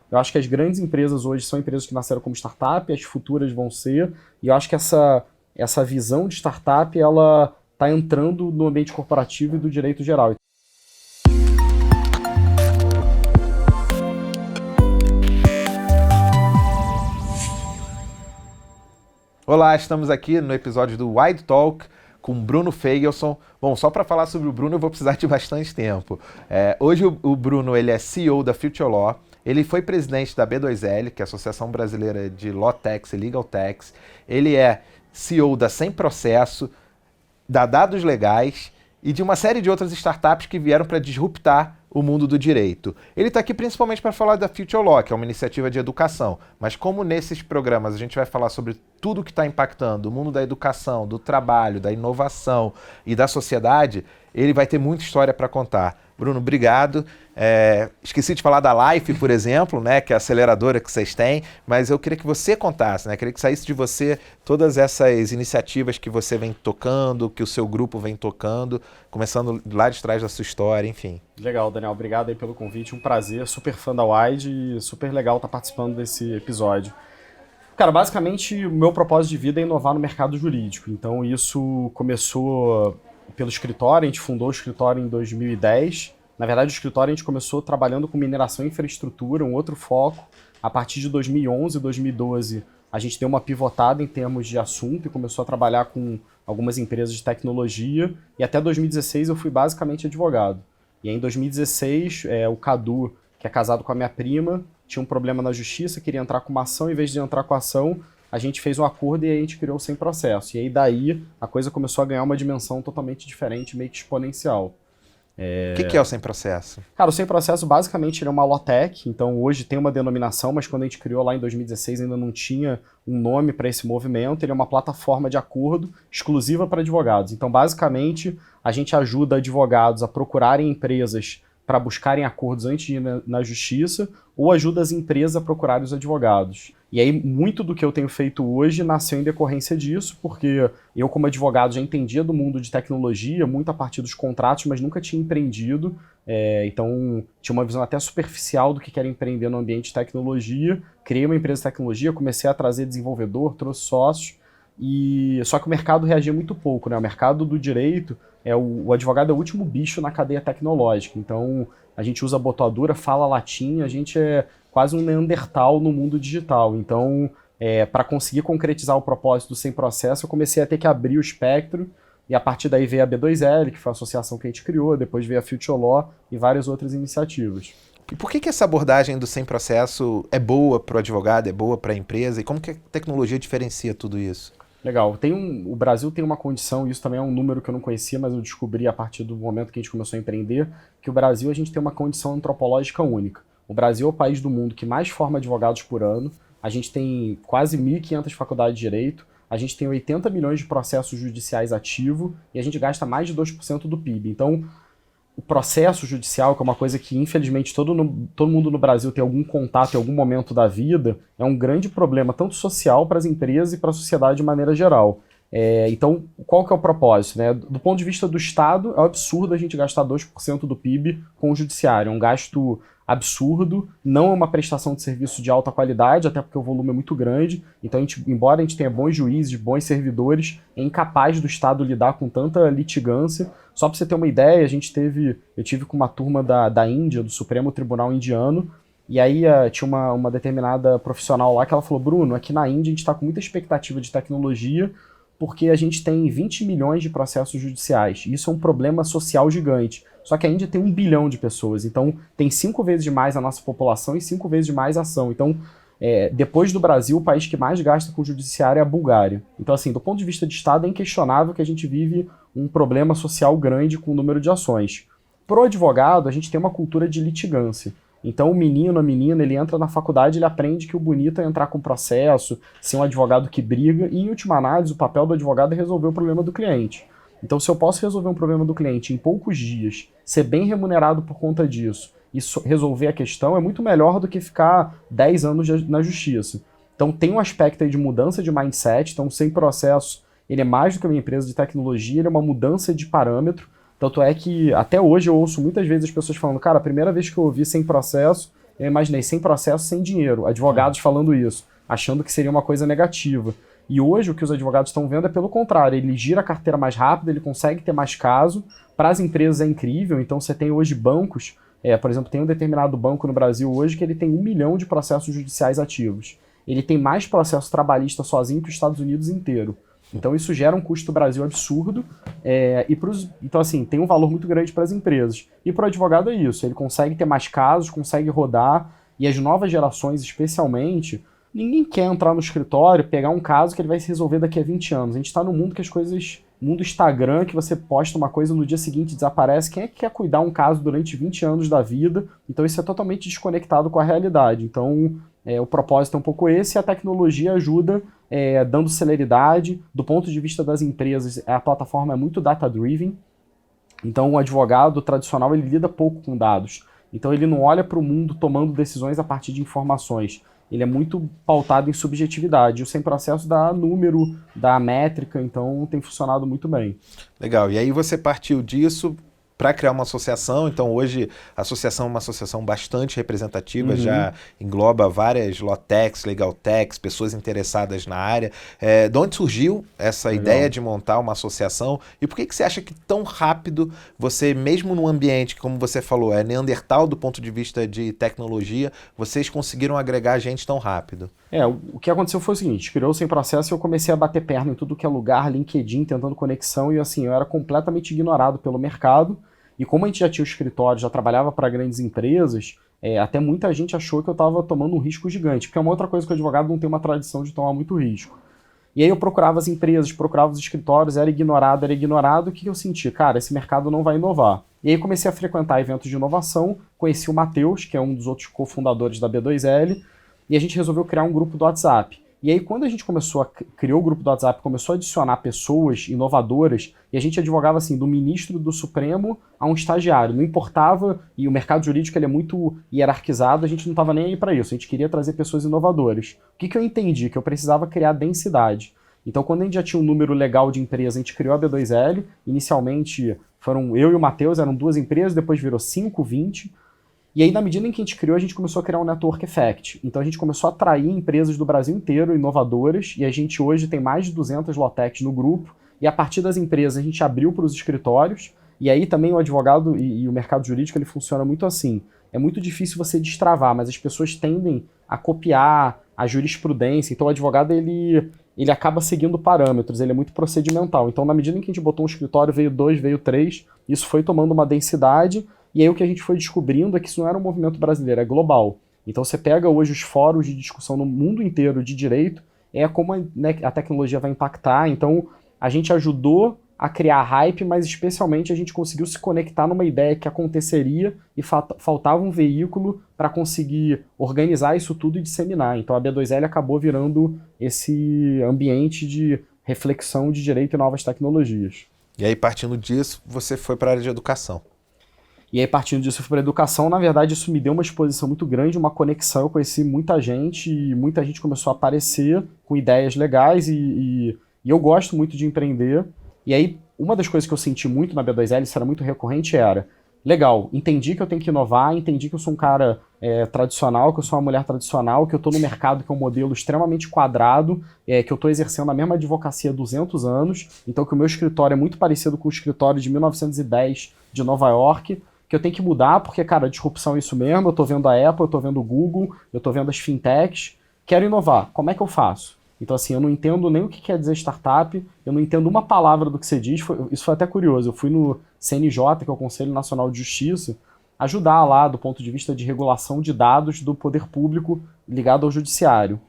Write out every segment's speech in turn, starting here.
Eu acho que as grandes empresas hoje são empresas que nasceram como startup, as futuras vão ser, e eu acho que essa visão de startup, ela está entrando no ambiente corporativo e do direito geral. Olá, estamos aqui no episódio do Wide Talk com Bruno Feigelson. Bom, só para falar sobre o Bruno eu vou precisar de bastante tempo. Hoje o Bruno ele é CEO da Future Law, ele foi presidente da B2L, que é a Associação Brasileira de Law Tax e Legal Tax, ele é CEO da Sem Processo, da Dados Legais e de uma série de outras startups que vieram para disruptar o mundo do direito. Ele está aqui principalmente para falar da Future Law, que é uma iniciativa de educação, mas como nesses programas a gente vai falar sobre tudo que está impactando o mundo da educação, do trabalho, da inovação e da sociedade, ele vai ter muita história para contar. Bruno, obrigado. Esqueci de falar da Life, por exemplo, né, que é a aceleradora que vocês têm, mas eu queria que você contasse, né, queria que saísse de você todas essas iniciativas que você vem tocando, que o seu grupo vem tocando, começando lá de trás da sua história, enfim. Legal, Daniel, obrigado aí pelo convite, um prazer, super fã da Wide e super legal estar participando desse episódio. Cara, basicamente o meu propósito de vida é inovar no mercado jurídico, então isso começou pelo escritório, a gente fundou o escritório em 2010. Na verdade, o escritório a gente começou trabalhando com mineração e infraestrutura, um outro foco. A partir de 2011, 2012, a gente deu uma pivotada em termos de assunto e começou a trabalhar com algumas empresas de tecnologia. E até 2016 eu fui basicamente advogado. E aí, em 2016, o Cadu, que é casado com a minha prima, tinha um problema na justiça, queria entrar com uma ação, em vez de entrar com a ação, a gente fez um acordo e aí a gente criou o Sem Processo. E aí daí a coisa começou a ganhar uma dimensão totalmente diferente, meio que exponencial. O que é o Sem Processo? Cara, o Sem Processo basicamente ele é uma Lawtech, então hoje tem uma denominação, mas quando a gente criou lá em 2016 ainda não tinha um nome para esse movimento. Ele é uma plataforma de acordo exclusiva para advogados. Então basicamente a gente ajuda advogados a procurarem empresas para buscarem acordos antes de ir na justiça, ou ajuda as empresas a procurarem os advogados. E aí, muito do que eu tenho feito hoje nasceu em decorrência disso, porque eu, como advogado, já entendia do mundo de tecnologia, muito a partir dos contratos, mas nunca tinha empreendido. Então, tinha uma visão até superficial do que era empreender no ambiente de tecnologia. Criei uma empresa de tecnologia, comecei a trazer desenvolvedor, trouxe sócios, só que o mercado reagia muito pouco, né? O mercado do direito, o advogado é o último bicho na cadeia tecnológica. Então, a gente usa botoadura, fala latim, a gente é quase um Neandertal no mundo digital. Então, para conseguir concretizar o propósito do Sem Processo, eu comecei a ter que abrir o espectro, e a partir daí veio a B2L, que foi a associação que a gente criou, depois veio a Future Law e várias outras iniciativas. E por que essa abordagem do Sem Processo é boa para o advogado, é boa para a empresa, e como que a tecnologia diferencia tudo isso? Legal. O Brasil tem uma condição, isso também é um número que eu não conhecia, mas eu descobri a partir do momento que a gente começou a empreender, que o Brasil a gente tem uma condição antropológica única. O Brasil é o país do mundo que mais forma advogados por ano, a gente tem quase 1.500 faculdades de direito, a gente tem 80 milhões de processos judiciais ativos e a gente gasta mais de 2% do PIB. Então, o processo judicial, que é uma coisa que, infelizmente, todo mundo no Brasil tem algum contato em algum momento da vida, é um grande problema, tanto social para as empresas e para a sociedade de maneira geral. Então, qual que é o propósito, né? Do ponto de vista do Estado, é um absurdo a gente gastar 2% do PIB com o judiciário. É um gasto absurdo, não é uma prestação de serviço de alta qualidade, até porque o volume é muito grande. Então, embora a gente tenha bons juízes, bons servidores, é incapaz do Estado lidar com tanta litigância. Só para você ter uma ideia, eu tive com uma turma da Índia, do Supremo Tribunal Indiano, e aí tinha uma determinada profissional lá que ela falou: Bruno, aqui na Índia a gente está com muita expectativa de tecnologia, porque a gente tem 20 milhões de processos judiciais. Isso é um problema social gigante. Só que a Índia tem 1 bilhão de pessoas, então tem 5 vezes mais a nossa população e 5 vezes mais ação. Então, depois do Brasil, o país que mais gasta com o judiciário é a Bulgária. Então, assim, do ponto de vista de Estado, é inquestionável que a gente vive um problema social grande com o número de ações. Pro advogado, a gente tem uma cultura de litigância. Então, o menino, a menina, ele entra na faculdade, ele aprende que o bonito é entrar com processo, ser um advogado que briga, e, em última análise, o papel do advogado é resolver o problema do cliente. Então, se eu posso resolver um problema do cliente em poucos dias, ser bem remunerado por conta disso, e resolver a questão, é muito melhor do que ficar 10 anos na justiça. Então, tem um aspecto aí de mudança de mindset. Então, Sem Processo, ele é mais do que uma empresa de tecnologia, ele é uma mudança de parâmetro. Tanto é que, até hoje, eu ouço muitas vezes as pessoas falando: cara, a primeira vez que eu ouvi Sem Processo, eu imaginei, sem processo, sem dinheiro. Advogados falando isso, achando que seria uma coisa negativa. E hoje o que os advogados estão vendo é pelo contrário, ele gira a carteira mais rápido, ele consegue ter mais caso, para as empresas é incrível, então você tem hoje bancos, por exemplo, tem um determinado banco no Brasil hoje que ele tem 1 milhão de processos judiciais ativos. Ele tem mais processo trabalhista sozinho que os Estados Unidos inteiro. Então isso gera um custo do Brasil absurdo, então assim, tem um valor muito grande para as empresas. E para o advogado é isso, ele consegue ter mais casos, consegue rodar, e as novas gerações especialmente, ninguém quer entrar no escritório, pegar um caso que ele vai se resolver daqui a 20 anos. A gente está num mundo que as coisas, mundo Instagram, que você posta uma coisa no dia seguinte desaparece. Quem é que quer cuidar um caso durante 20 anos da vida? Então isso é totalmente desconectado com a realidade. Então o propósito é um pouco esse, e a tecnologia ajuda dando celeridade. Do ponto de vista das empresas, a plataforma é muito data-driven. Então o advogado tradicional ele lida pouco com dados. Então ele não olha para o mundo tomando decisões a partir de informações. Ele é muito pautado em subjetividade. O sem processo dá número, dá métrica, então tem funcionado muito bem. Legal. E aí você partiu disso para criar uma associação. Então hoje a associação é uma associação bastante representativa, já engloba várias Lawtechs, Legaltechs, pessoas interessadas na área. De onde surgiu essa ideia de montar uma associação e por que você acha que tão rápido você, mesmo num ambiente que, como você falou, é neandertal do ponto de vista de tecnologia, vocês conseguiram agregar gente tão rápido? O que aconteceu foi o seguinte, criou sem processo e eu comecei a bater perna em tudo que é lugar, LinkedIn, tentando conexão e assim, eu era completamente ignorado pelo mercado. E como a gente já tinha o escritório, já trabalhava para grandes empresas, até muita gente achou que eu estava tomando um risco gigante, porque é uma outra coisa que o advogado não tem uma tradição de tomar muito risco. E aí eu procurava as empresas, procurava os escritórios, era ignorado, o que eu senti? Cara, esse mercado não vai inovar. E aí comecei a frequentar eventos de inovação, conheci o Matheus, que é um dos outros cofundadores da B2L, e a gente resolveu criar um grupo do WhatsApp. E aí, quando a gente criou o grupo do WhatsApp, começou a adicionar pessoas inovadoras, e a gente advogava assim, do ministro do Supremo a um estagiário, não importava, e o mercado jurídico ele é muito hierarquizado, a gente não estava nem aí para isso, a gente queria trazer pessoas inovadoras. O que eu entendi? Que eu precisava criar densidade. Então, quando a gente já tinha um número legal de empresas, a gente criou a B2L, inicialmente foram eu e o Matheus, eram 2 empresas, depois virou 5, 20, e aí, na medida em que a gente criou, a gente começou a criar um network effect. Então, a gente começou a atrair empresas do Brasil inteiro, inovadoras, e a gente hoje tem mais de 200 Lawtechs no grupo, e a partir das empresas a gente abriu para os escritórios, e aí também o advogado e o mercado jurídico ele funciona muito assim. É muito difícil você destravar, mas as pessoas tendem a copiar a jurisprudência, então o advogado ele acaba seguindo parâmetros, ele é muito procedimental. Então, na medida em que a gente botou um escritório, veio 2, veio 3, isso foi tomando uma densidade. E aí o que a gente foi descobrindo é que isso não era um movimento brasileiro, é global. Então você pega hoje os fóruns de discussão no mundo inteiro de direito, como a tecnologia vai impactar. Então a gente ajudou a criar hype, mas especialmente a gente conseguiu se conectar numa ideia que aconteceria e faltava um veículo para conseguir organizar isso tudo e disseminar. Então a B2L acabou virando esse ambiente de reflexão de direito e novas tecnologias. E aí, partindo disso, você foi para a área de educação. E aí, partindo disso, eu fui para a educação. Na verdade, isso me deu uma exposição muito grande, uma conexão. Eu conheci muita gente e muita gente começou a aparecer com ideias legais e eu gosto muito de empreender. E aí, uma das coisas que eu senti muito na B2L, isso era muito recorrente, era legal, entendi que eu tenho que inovar, entendi que eu sou um cara tradicional, que eu sou uma mulher tradicional, que eu estou no mercado que é um modelo extremamente quadrado, que eu estou exercendo a mesma advocacia há 200 anos, então que o meu escritório é muito parecido com o escritório de 1910 de Nova York, que eu tenho que mudar, porque, cara, disrupção é isso mesmo, eu tô vendo a Apple, eu tô vendo o Google, eu tô vendo as fintechs, quero inovar, como é que eu faço? Então, assim, eu não entendo nem o que quer dizer startup, eu não entendo uma palavra do que você diz, isso foi até curioso, eu fui no CNJ, que é o Conselho Nacional de Justiça, ajudar lá do ponto de vista de regulação de dados do poder público ligado ao judiciário.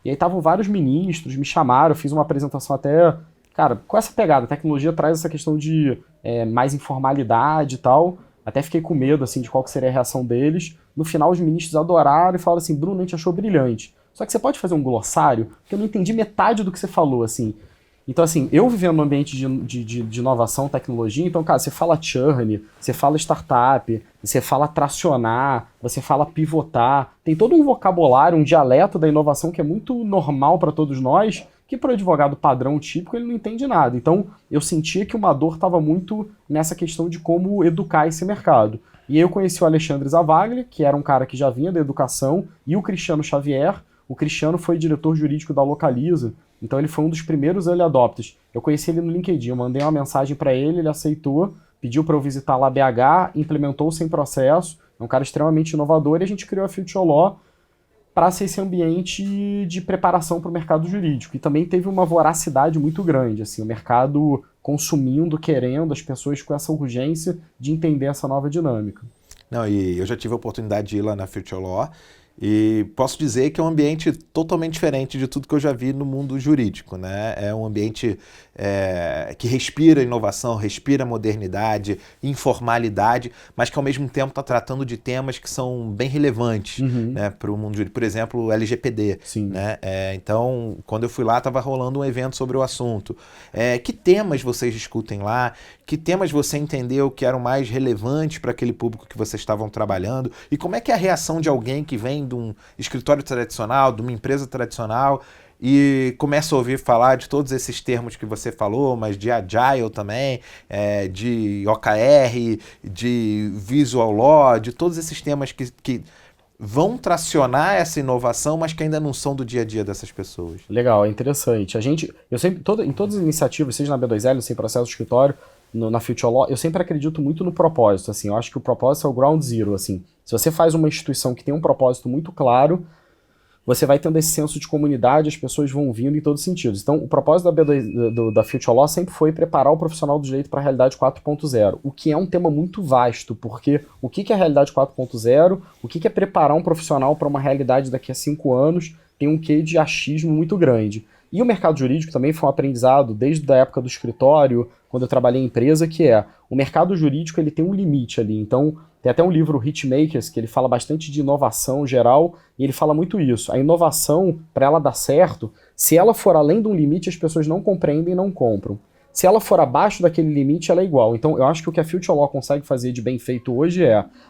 E aí estavam vários ministros, me chamaram, eu fiz uma apresentação até, cara, com essa pegada, a tecnologia traz essa questão de mais informalidade e tal. Até fiquei com medo, assim, de qual que seria a reação deles. No final, os ministros adoraram e falaram assim, Bruno, a gente achou brilhante. Só que você pode fazer um glossário? Porque eu não entendi metade do que você falou, assim. Então, assim, eu vivendo num ambiente de inovação, tecnologia, então, cara, você fala churn, você fala startup, você fala tracionar, você fala pivotar. Tem todo um vocabulário, um dialeto da inovação que é muito normal para todos nós, que para o advogado padrão típico ele não entende nada. Então, eu sentia que o Mador estava muito nessa questão de como educar esse mercado. E aí eu conheci o Alexandre Zavagli, que era um cara que já vinha da educação, e o Cristiano Xavier. O Cristiano foi diretor jurídico da Localiza, então ele foi um dos primeiros early adopters. Eu conheci ele no LinkedIn, eu mandei uma mensagem para ele, ele aceitou, pediu para eu visitar lá BH, implementou sem processo, é um cara extremamente inovador, e a gente criou a Future Law para ser esse ambiente de preparação para o mercado jurídico. E também teve uma voracidade muito grande, assim, o mercado consumindo, querendo, as pessoas com essa urgência de entender essa nova dinâmica. Não, e eu já tive a oportunidade de ir lá na Future Law e posso dizer que é um ambiente totalmente diferente de tudo que eu já vi no mundo jurídico, né? É um ambiente que respira inovação, respira modernidade, informalidade, mas que ao mesmo tempo está tratando de temas que são bem relevantes, né, para o mundo jurídico. Por exemplo, o LGPD. Sim. Né? Então, quando eu fui lá, estava rolando um evento sobre o assunto. Que temas vocês discutem lá? Que temas você entendeu que eram mais relevantes para aquele público que vocês estavam trabalhando? E como é que é a reação de alguém que vem de um escritório tradicional, de uma empresa tradicional, e começa a ouvir falar de todos esses termos que você falou, mas de Agile também, de OKR, de Visual Law, de todos esses temas que vão tracionar essa inovação, mas que ainda não são do dia a dia dessas pessoas. Legal, é interessante. Eu sempre, em todas as iniciativas, seja na B2L, sem processo de escritório, na Future Law, eu sempre acredito muito no propósito, assim, eu acho que o propósito é o ground zero, assim. Se você faz uma instituição que tem um propósito muito claro, você vai tendo esse senso de comunidade, as pessoas vão vindo em todos os sentidos. Então, o propósito da Future Law sempre foi preparar o profissional do direito para a realidade 4.0, o que é um tema muito vasto, porque o que é a realidade 4.0, o que é preparar um profissional para uma realidade daqui a 5 anos, tem um quê de achismo muito grande. E o mercado jurídico também foi um aprendizado desde a época do escritório, quando eu trabalhei em empresa, que o mercado jurídico ele tem um limite ali. Então, tem até um livro, Hitmakers, que ele fala bastante de inovação geral, e ele fala muito isso. A inovação, para ela dar certo, se ela for além de um limite, as pessoas não compreendem e não compram. Se ela for abaixo daquele limite, ela é igual. Então, eu acho que o que a Future Law consegue fazer de bem feito hoje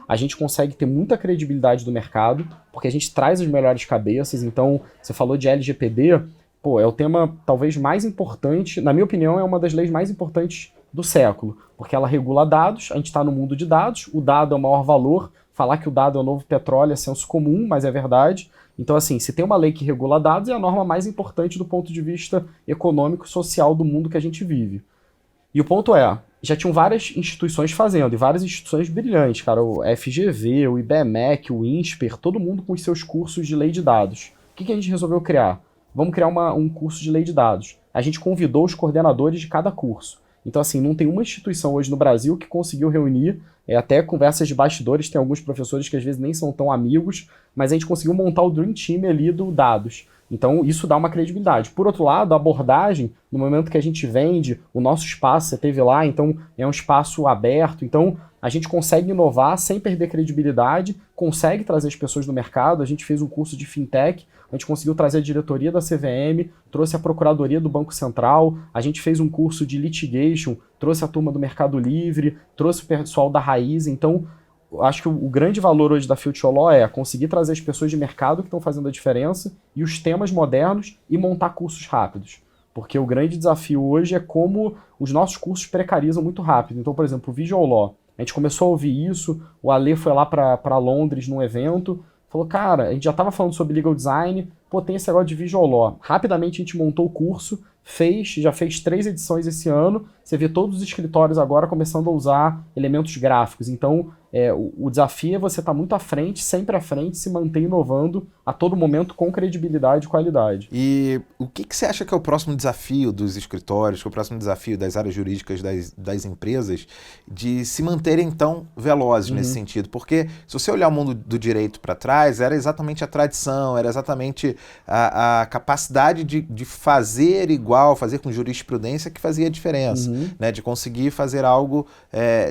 a gente consegue ter muita credibilidade do mercado, porque a gente traz as melhores cabeças. Então, você falou de LGPD, é o tema talvez mais importante, na minha opinião, é uma das leis mais importantes do século, porque ela regula dados, a gente está no mundo de dados, o dado é o maior valor, falar que o dado é o novo petróleo é senso comum, mas é verdade. Então, assim, se tem uma lei que regula dados, é a norma mais importante do ponto de vista econômico e social do mundo que a gente vive. E o ponto já tinham várias instituições fazendo, e várias instituições brilhantes, cara, o FGV, o IBMEC, o INSPER, todo mundo com os seus cursos de lei de dados. O que a gente resolveu criar? Vamos criar um curso de lei de dados. A gente convidou os coordenadores de cada curso. Então, assim, não tem uma instituição hoje no Brasil que conseguiu reunir, até conversas de bastidores, tem alguns professores que às vezes nem são tão amigos, mas a gente conseguiu montar o Dream Team ali do dados. Então, isso dá uma credibilidade. Por outro lado, a abordagem, no momento que a gente vende, o nosso espaço, você teve lá, então é um espaço aberto, então a gente consegue inovar sem perder credibilidade, consegue trazer as pessoas do mercado, a gente fez um curso de fintech, a gente conseguiu trazer a diretoria da CVM, trouxe a procuradoria do Banco Central, a gente fez um curso de litigation, trouxe a turma do Mercado Livre, trouxe o pessoal da Raiz. Então, acho que o grande valor hoje da Future Law é conseguir trazer as pessoas de mercado que estão fazendo a diferença e os temas modernos e montar cursos rápidos. Porque o grande desafio hoje é como os nossos cursos precarizam muito rápido. Então, por exemplo, o Visual Law, a gente começou a ouvir isso, o Ale foi lá para Londres num evento, falou, cara, a gente já estava falando sobre legal design, tem esse negócio de Visual Law. Rapidamente a gente montou o curso, já fez 3 edições esse ano, você vê todos os escritórios agora começando a usar elementos gráficos. Então, o desafio é você estar muito à frente, sempre à frente, se manter inovando a todo momento com credibilidade e qualidade. E o que você acha que é o próximo desafio dos escritórios, que é o próximo desafio das áreas jurídicas das empresas, de se manterem tão velozes nesse sentido? Porque se você olhar o mundo do direito para trás, era exatamente a tradição, era exatamente a capacidade de fazer igual, fazer com jurisprudência que fazia a diferença, né? De conseguir fazer algo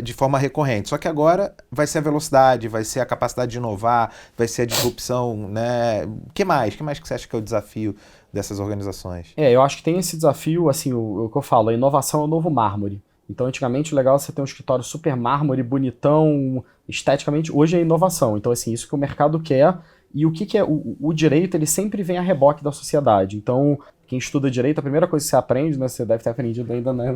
de forma recorrente. Só que agora vai ser a velocidade, vai ser a capacidade de inovar, vai ser a disrupção, né? O que mais? O que mais que você acha que é o desafio dessas organizações? Eu acho que tem esse desafio, assim, o que eu falo, a inovação é o novo mármore. Então, antigamente, o legal é você ter um escritório super mármore, bonitão, esteticamente. Hoje é inovação. Então, assim, isso que o mercado quer. E o que é o direito? Ele sempre vem a reboque da sociedade. Então, quem estuda direito, a primeira coisa que você aprende, né, você deve ter aprendido ainda, né,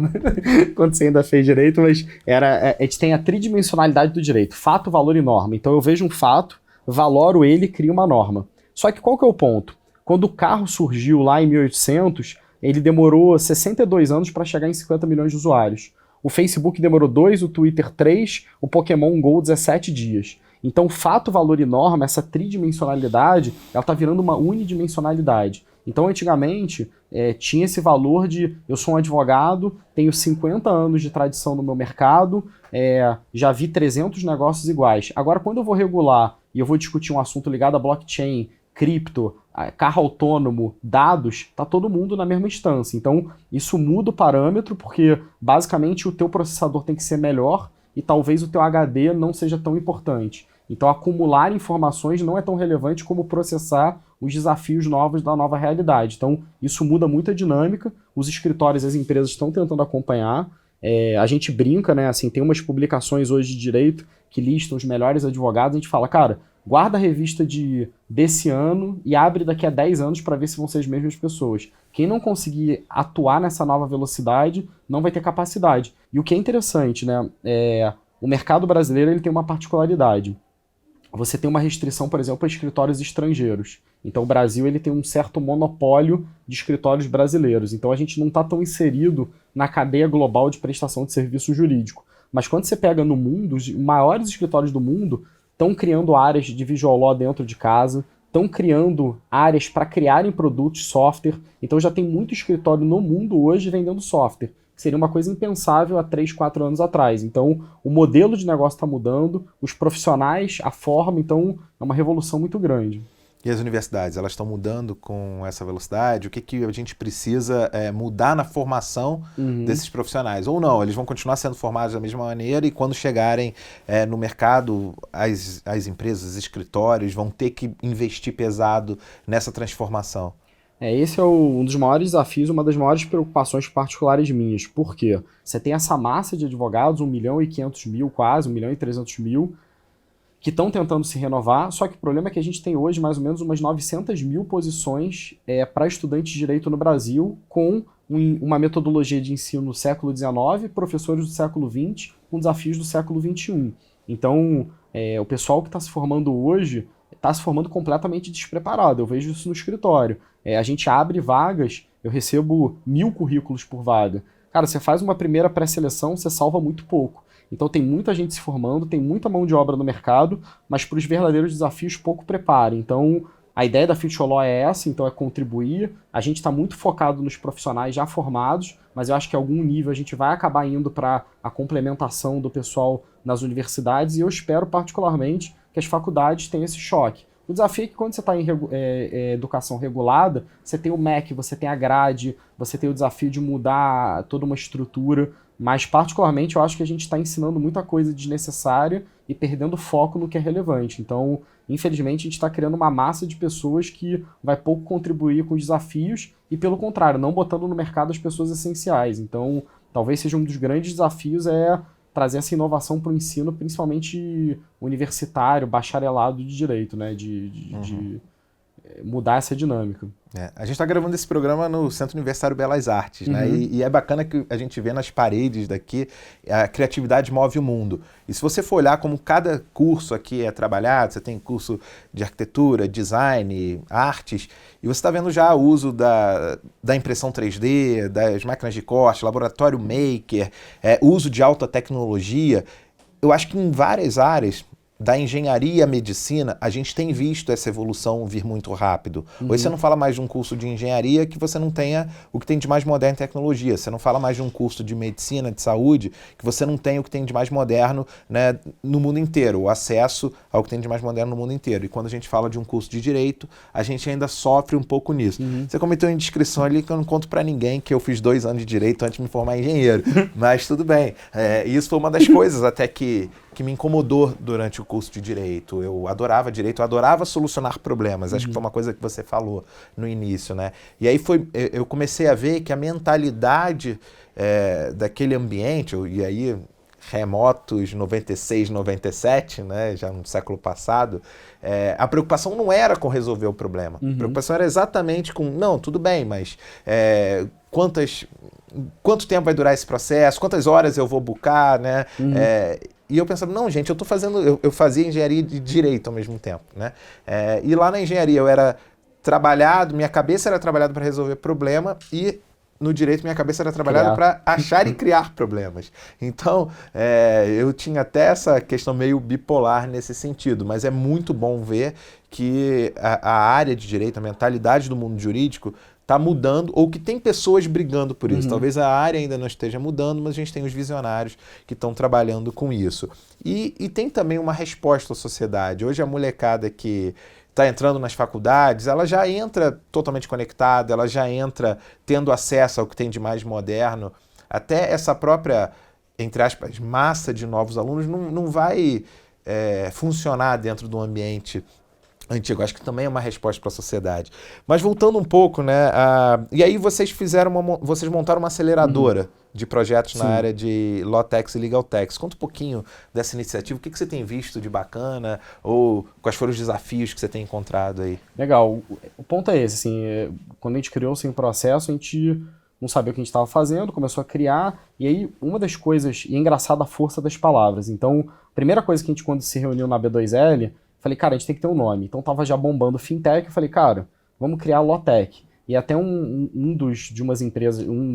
quando você ainda fez direito, mas a gente tem a tridimensionalidade do direito, fato, valor e norma. Então eu vejo um fato, valoro ele e crio uma norma. Só que qual que é o ponto? Quando o carro surgiu lá em 1800, ele demorou 62 anos para chegar em 50 milhões de usuários. O Facebook demorou 2, o Twitter 3, o Pokémon GO 17 dias. Então, fato, valor e norma, essa tridimensionalidade, ela está virando uma unidimensionalidade. Então, antigamente, tinha esse valor de eu sou um advogado, tenho 50 anos de tradição no meu mercado, já vi 300 negócios iguais. Agora, quando eu vou regular e eu vou discutir um assunto ligado a blockchain, cripto, carro autônomo, dados, tá todo mundo na mesma instância. Então, isso muda o parâmetro, porque basicamente o teu processador tem que ser melhor e talvez o teu HD não seja tão importante. Então, acumular informações não é tão relevante como processar os desafios novos da nova realidade. Então, isso muda muito a dinâmica, os escritórios e as empresas estão tentando acompanhar. A gente brinca, né? Assim, tem umas publicações hoje de direito que listam os melhores advogados, a gente fala, cara, guarda a revista desse ano e abre daqui a 10 anos para ver se vão ser as mesmas pessoas. Quem não conseguir atuar nessa nova velocidade não vai ter capacidade. E o que é interessante, né? O mercado brasileiro ele tem uma particularidade. Você tem uma restrição, por exemplo, a escritórios estrangeiros. Então o Brasil ele tem um certo monopólio de escritórios brasileiros. Então a gente não está tão inserido na cadeia global de prestação de serviço jurídico. Mas quando você pega no mundo, os maiores escritórios do mundo estão criando áreas de visual law dentro de casa, estão criando áreas para criarem produtos, software. Então já tem muito escritório no mundo hoje vendendo software, que seria uma coisa impensável há 3, 4 anos atrás. Então o modelo de negócio está mudando, os profissionais, a forma, então é uma revolução muito grande. E as universidades, elas estão mudando com essa velocidade? O que a gente precisa mudar na formação desses profissionais? Ou não, eles vão continuar sendo formados da mesma maneira e quando chegarem no mercado, as empresas, os escritórios vão ter que investir pesado nessa transformação? Esse é um dos maiores desafios, uma das maiores preocupações particulares minhas. Por quê? Você tem essa massa de advogados, 1.500.000 quase, 1.300.000, que estão tentando se renovar, só que o problema é que a gente tem hoje mais ou menos umas 900.000 posições para estudantes de direito no Brasil, com uma metodologia de ensino do século XIX, professores do século XX, com desafios do século XXI. Então, o pessoal que está se formando hoje está se formando completamente despreparado, eu vejo isso no escritório. A gente abre vagas, eu recebo 1.000 currículos por vaga. Cara, você faz uma primeira pré-seleção, você salva muito pouco. Então tem muita gente se formando, tem muita mão de obra no mercado, mas para os verdadeiros desafios pouco preparo. Então a ideia da Future Law é essa, então é contribuir. A gente está muito focado nos profissionais já formados, mas eu acho que a algum nível a gente vai acabar indo para a complementação do pessoal nas universidades e eu espero particularmente que as faculdades tenham esse choque. O desafio é que quando você está em educação regulada, você tem o MEC, você tem a grade, você tem o desafio de mudar toda uma estrutura, mas particularmente eu acho que a gente está ensinando muita coisa desnecessária e perdendo foco no que é relevante. Então, infelizmente, a gente está criando uma massa de pessoas que vai pouco contribuir com os desafios e, pelo contrário, não botando no mercado as pessoas essenciais. Então, talvez seja um dos grandes desafios trazer essa inovação para o ensino, principalmente universitário, bacharelado de direito, né? De mudar essa dinâmica. A gente está gravando esse programa no Centro Universitário Belas Artes, né? E é bacana que a gente vê nas paredes daqui, a criatividade move o mundo. E se você for olhar como cada curso aqui é trabalhado, você tem curso de arquitetura, design, artes, e você está vendo já o uso da impressão 3D, das máquinas de corte, laboratório maker, uso de alta tecnologia. Eu acho que em várias áreas da engenharia à medicina, a gente tem visto essa evolução vir muito rápido. Hoje você não fala mais de um curso de engenharia que você não tenha o que tem de mais moderno em tecnologia. Você não fala mais de um curso de medicina, de saúde, que você não tem o que tem de mais moderno, né, no mundo inteiro, o acesso ao que tem de mais moderno no mundo inteiro. E quando a gente fala de um curso de direito, a gente ainda sofre um pouco nisso. Você comentou em descrição ali que eu não conto pra ninguém que eu fiz 2 anos de direito antes de me formar em engenheiro. Mas tudo bem. Isso foi uma das coisas até que me incomodou durante o curso de Direito. Eu adorava Direito, eu adorava solucionar problemas. Acho que foi uma coisa que você falou no início, né? E aí eu comecei a ver que a mentalidade daquele ambiente, e aí remotos 96, 97, né, já no século passado, a preocupação não era com resolver o problema. A preocupação era exatamente com, não, tudo bem, mas quanto tempo vai durar esse processo, quantas horas eu vou bucar, né? E eu pensava, não, gente, eu fazia engenharia de direito ao mesmo tempo, né? E lá na engenharia eu era minha cabeça era trabalhada para resolver problema e no direito minha cabeça era trabalhada para achar e criar problemas. Então, eu tinha até essa questão meio bipolar nesse sentido, mas é muito bom ver que a área de direito, a mentalidade do mundo jurídico está mudando, ou que tem pessoas brigando por isso. Talvez a área ainda não esteja mudando, mas a gente tem os visionários que estão trabalhando com isso. E tem também uma resposta à sociedade. Hoje a molecada que está entrando nas faculdades, ela já entra totalmente conectada, ela já entra tendo acesso ao que tem de mais moderno. Até essa própria, entre aspas, massa de novos alunos não vai funcionar dentro do ambiente antigo. Acho que também é uma resposta para a sociedade. Mas voltando um pouco, né? E aí vocês montaram uma aceleradora de projetos na área de Lawtex e Legaltex. Conta um pouquinho dessa iniciativa. O que você tem visto de bacana? Ou quais foram os desafios que você tem encontrado aí? Legal. O ponto é esse, assim, quando a gente criou o processo, a gente não sabia o que a gente estava fazendo, começou a criar, e aí uma das coisas, e é engraçado a força das palavras. Então, a primeira coisa que a gente, quando se reuniu na B2L, falei, cara, a gente tem que ter um nome. Então tava já bombando fintech, eu falei, cara, vamos criar a Lawtech. E até um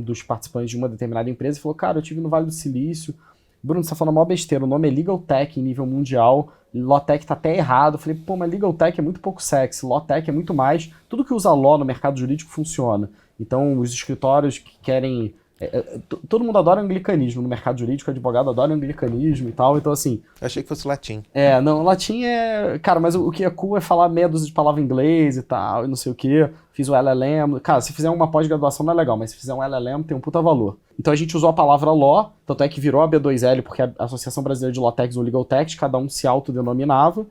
dos participantes de uma determinada empresa falou, cara, eu estive no Vale do Silício, Bruno, você tá falando a maior besteira, o nome é Legal Tech em nível mundial, Lawtech tá até errado. Eu falei, pô, mas Legal Tech é muito pouco sexy, Lawtech é muito mais, tudo que usa law no mercado jurídico funciona. Então os escritórios que querem... todo mundo adora anglicanismo no mercado jurídico, advogado adora anglicanismo e tal, então assim... Eu achei que fosse latim. Não, latim é... Cara, mas o que é cool é falar meia dúzia de palavra em inglês e tal, e não sei o quê. Fiz o LLM... Cara, se fizer uma pós-graduação não é legal, mas se fizer um LLM tem um puta valor. Então a gente usou a palavra law, tanto é que virou a B2L, porque a Associação Brasileira de Lawtechs ou Legaltechs, cada um se autodenominava.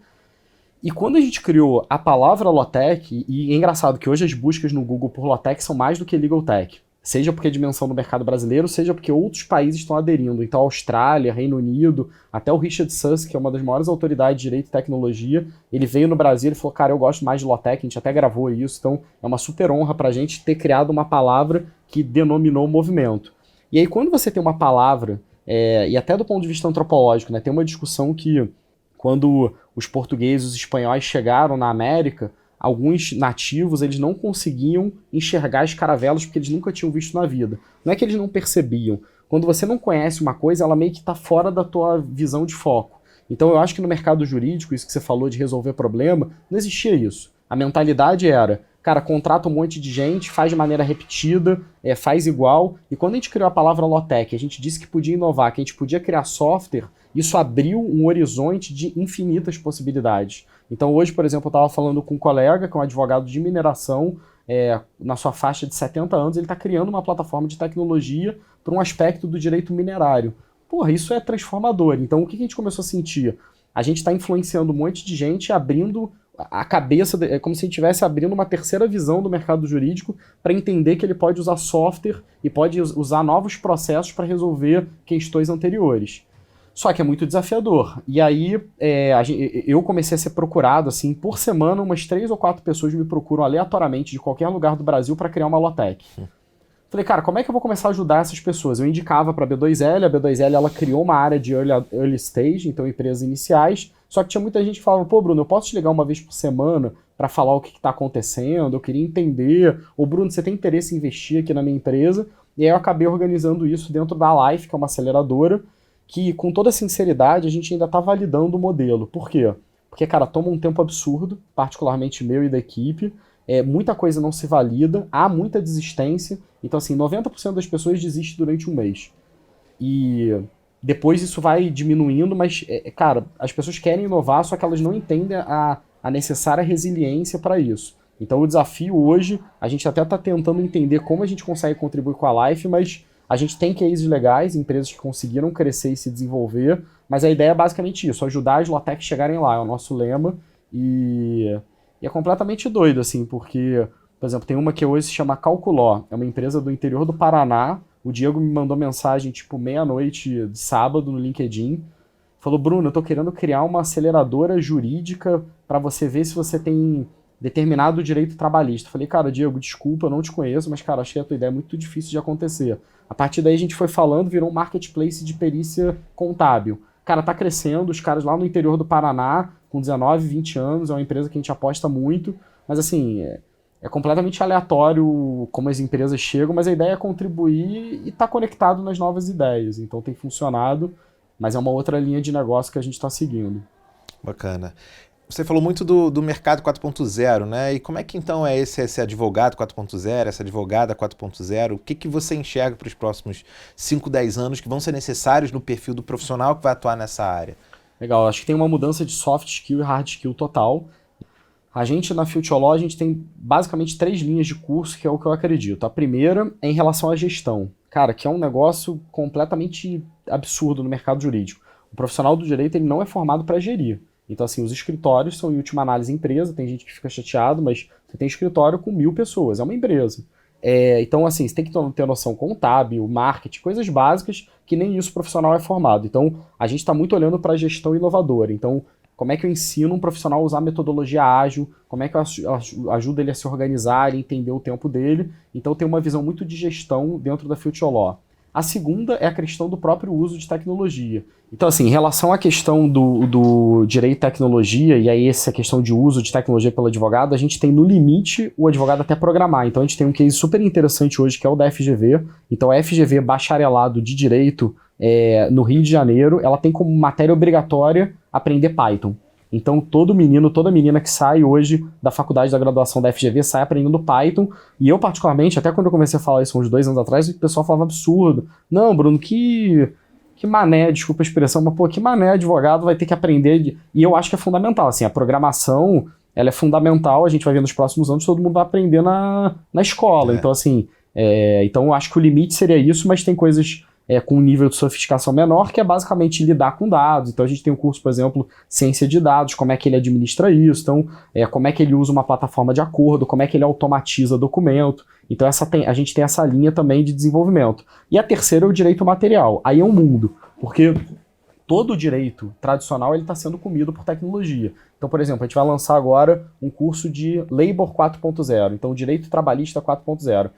E quando a gente criou a palavra Lawtech, e é engraçado que hoje as buscas no Google por Lawtech são mais do que Legaltech. Seja porque a dimensão do mercado brasileiro, seja porque outros países estão aderindo. Então, Austrália, Reino Unido, até o Richard Suss, que é uma das maiores autoridades de direito e tecnologia, ele veio no Brasil e falou, cara, eu gosto mais de Lawtech, a gente até gravou isso, então é uma super honra pra gente ter criado uma palavra que denominou o movimento. E aí, quando você tem uma palavra, e até do ponto de vista antropológico, né, tem uma discussão que quando os portugueses e os espanhóis chegaram na América, alguns nativos, eles não conseguiam enxergar as caravelas porque eles nunca tinham visto na vida. Não é que eles não percebiam. Quando você não conhece uma coisa, ela meio que está fora da tua visão de foco. Então eu acho que no mercado jurídico, isso que você falou de resolver problema, não existia isso. A mentalidade era, cara, contrata um monte de gente, faz de maneira repetida, faz igual. E quando a gente criou a palavra Lawtech, a gente disse que podia inovar, que a gente podia criar software, isso abriu um horizonte de infinitas possibilidades. Então hoje, por exemplo, eu estava falando com um colega, que é um advogado de mineração, na sua faixa de 70 anos, ele está criando uma plataforma de tecnologia para um aspecto do direito minerário. Porra, isso é transformador. Então o que a gente começou a sentir? A gente está influenciando um monte de gente, abrindo a cabeça, é como se a gente estivesse abrindo uma terceira visão do mercado jurídico para entender que ele pode usar software e pode usar novos processos para resolver questões anteriores. Só que é muito desafiador. E aí eu comecei a ser procurado, assim, por semana, umas 3 ou 4 pessoas me procuram aleatoriamente de qualquer lugar do Brasil para criar uma Lawtech. Falei, cara, como é que eu vou começar a ajudar essas pessoas? Eu indicava para a B2L, ela criou uma área de early stage, então empresas iniciais, só que tinha muita gente que falava, pô, Bruno, eu posso te ligar uma vez por semana para falar o que está acontecendo, eu queria entender, ou Bruno, você tem interesse em investir aqui na minha empresa? E aí eu acabei organizando isso dentro da Life, que é uma aceleradora, que, com toda sinceridade, a gente ainda está validando o modelo. Por quê? Porque, cara, toma um tempo absurdo, particularmente meu e da equipe, muita coisa não se valida, há muita desistência, então, assim, 90% das pessoas desistem durante um mês. E depois isso vai diminuindo, mas, cara, as pessoas querem inovar, só que elas não entendem a necessária resiliência para isso. Então, o desafio hoje, a gente até está tentando entender como a gente consegue contribuir com a Life, mas a gente tem cases legais, empresas que conseguiram crescer e se desenvolver, mas a ideia é basicamente isso, ajudar as Lawtechs a chegarem lá, é o nosso lema, e é completamente doido, assim, porque, por exemplo, tem uma que hoje se chama Calculó, é uma empresa do interior do Paraná, o Diego me mandou mensagem tipo meia-noite de sábado no LinkedIn, falou, Bruno, eu tô querendo criar uma aceleradora jurídica para você ver se você tem determinado direito trabalhista. Falei, cara, Diego, desculpa, eu não te conheço, mas, cara, achei a tua ideia muito difícil de acontecer. A partir daí a gente foi falando, virou um marketplace de perícia contábil. Cara, tá crescendo, os caras lá no interior do Paraná, com 19, 20 anos, é uma empresa que a gente aposta muito, mas assim, é completamente aleatório como as empresas chegam, mas a ideia é contribuir e tá conectado nas novas ideias. Então tem funcionado, mas é uma outra linha de negócio que a gente está seguindo. Bacana. Você falou muito do mercado 4.0, né? E como é que então é esse advogado 4.0, essa advogada 4.0? O que você enxerga para os próximos 5, 10 anos que vão ser necessários no perfil do profissional que vai atuar nessa área? Legal, acho que tem uma mudança de soft skill e hard skill total. A gente na Future Law, a gente tem basicamente 3 linhas de curso, que é o que eu acredito. A primeira é em relação à gestão. Cara, que é um negócio completamente absurdo no mercado jurídico. O profissional do direito ele não é formado para gerir. Então, assim, os escritórios são, em última análise, empresa. Tem gente que fica chateado, mas você tem escritório com 1000 pessoas. É uma empresa. Então, assim, você tem que ter noção contábil, marketing, coisas básicas que nem isso o profissional é formado. Então, a gente está muito olhando para a gestão inovadora. Então, como é que eu ensino um profissional a usar metodologia ágil? Como é que eu ajudo ele a se organizar e entender o tempo dele? Então, tem uma visão muito de gestão dentro da Future Law. A segunda é a questão do próprio uso de tecnologia. Então, assim, em relação à questão do direito e tecnologia, e aí essa questão de uso de tecnologia pelo advogado, a gente tem no limite o advogado até programar. Então, a gente tem um case super interessante hoje, que é o da FGV. Então, a FGV Bacharelado de Direito no Rio de Janeiro, ela tem como matéria obrigatória aprender Python. Então, todo menino, toda menina que sai hoje da faculdade da graduação da FGV sai aprendendo Python. E eu, particularmente, até quando eu comecei a falar isso uns 2 anos atrás, o pessoal falava absurdo. Não, Bruno, que mané, desculpa a expressão, mas pô, que mané advogado vai ter que aprender. E eu acho que é fundamental. Assim, a programação, ela é fundamental. A gente vai ver nos próximos anos, todo mundo vai aprender na escola. Então, assim, então eu acho que o limite seria isso, mas tem coisas com um nível de sofisticação menor, que é basicamente lidar com dados. Então a gente tem um curso, por exemplo, ciência de dados, como é que ele administra isso, então como é que ele usa uma plataforma de acordo, como é que ele automatiza documento. Então a gente tem essa linha também de desenvolvimento. E a terceira é o direito material. Aí é um mundo, porque todo o direito tradicional está sendo comido por tecnologia. Então, por exemplo, a gente vai lançar agora um curso de Labor 4.0, então direito trabalhista 4.0.